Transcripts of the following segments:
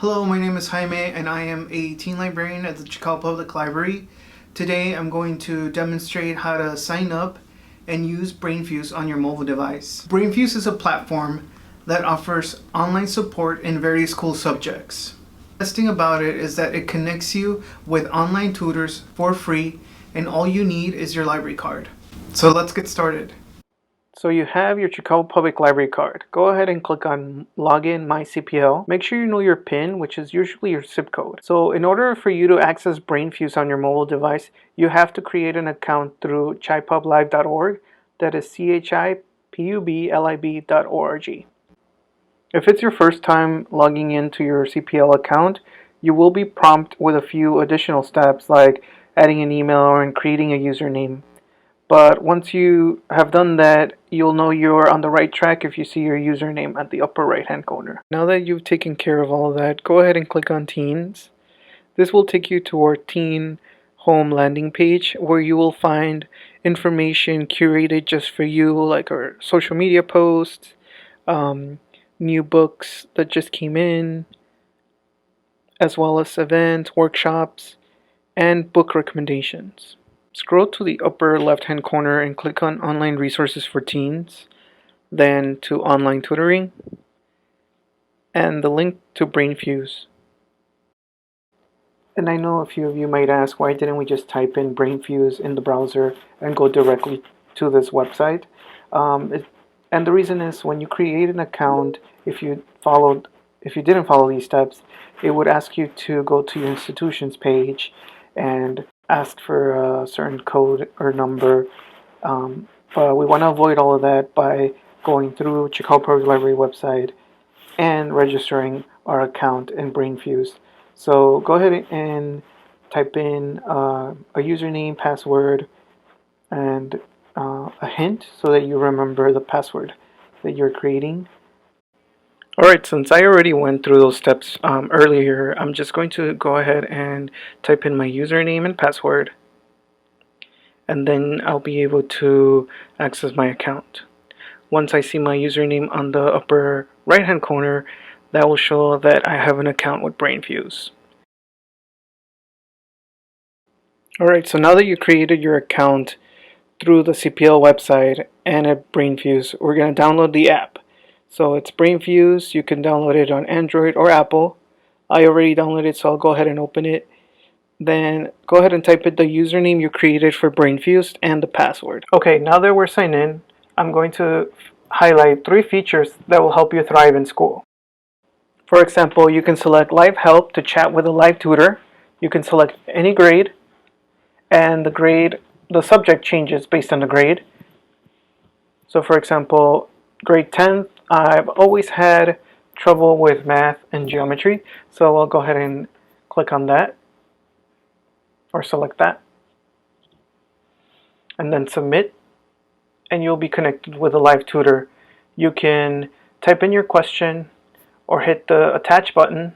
Hello, my name is Jaime and I am a teen librarian at the Chicago Public Library. Today I'm going to demonstrate how to sign up and use Brainfuse on your mobile device. Brainfuse is a platform that offers online support in various cool subjects. The best thing about it is that it connects you with online tutors for free, and all you need is your library card. So let's get started. So you have your Chicago Public Library card. Go ahead and click on Login My CPL. Make sure you know your PIN, which is usually your zip code. So in order for you to access Brainfuse on your mobile device, you have to create an account through chipublib.org. That is chipublib.org. If it's your first time logging into your CPL account, you will be prompted with a few additional steps like adding an email and creating a username. But once you have done that, you'll know you're on the right track if you see your username at the upper right hand corner. Now that you've taken care of all of that, go ahead and click on Teens. This will take you to our Teen Home landing page where you will find information curated just for you, like our social media posts, new books that just came in, as well as events, workshops, and book recommendations. Scroll to the upper left-hand corner and click on Online Resources for Teens, then to Online Tutoring, and the link to Brainfuse. And I know a few of you might ask, why didn't we just type in Brainfuse in the browser and go directly to this website? And the reason is, when you create an account, if you didn't follow these steps, it would ask you to go to your institution's page and ask for a certain code or number, but we want to avoid all of that by going through Chicago Public Library website and registering our account in Brainfuse. So go ahead and type in a username, password, and a hint so that you remember the password that you're creating. Alright, since I already went through those steps earlier, I'm just going to go ahead and type in my username and password, and then I'll be able to access my account. Once I see my username on the upper right hand corner, that will show that I have an account with Brainfuse. Alright, so now that you created your account through the CPL website and at Brainfuse, we're going to download the app. So it's Brainfuse. You can download it on Android or Apple. I already downloaded it, so I'll go ahead and open it. Then go ahead and type in the username you created for Brainfuse and the password. Okay, now that we're signed in, I'm going to highlight 3 features that will help you thrive in school. For example, you can select Live Help to chat with a live tutor. You can select any grade, and the subject changes based on the grade. So for example, grade 10th, I've always had trouble with math and geometry, so I'll go ahead and click on that, or select that, and then submit, and you'll be connected with a live tutor. You can type in your question or hit the attach button,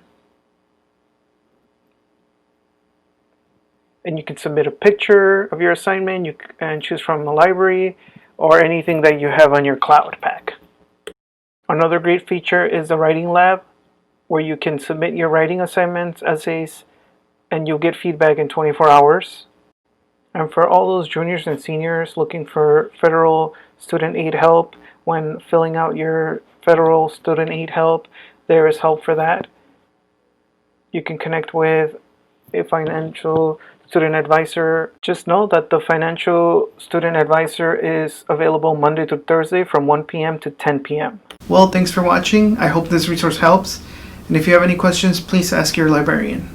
and you can submit a picture of your assignment. You can choose from the library or anything that you have on your cloud pack. Another great feature is the writing lab, where you can submit your writing assignments, essays, and you'll get feedback in 24 hours. And for all those juniors and seniors looking for federal student aid help when filling out your federal student aid help, there is help for that. You can connect with a financial student advisor. Just know that the financial student advisor is available Monday to Thursday from 1 p.m. to 10 p.m. Well, thanks for watching. I hope this resource helps. And if you have any questions, please ask your librarian.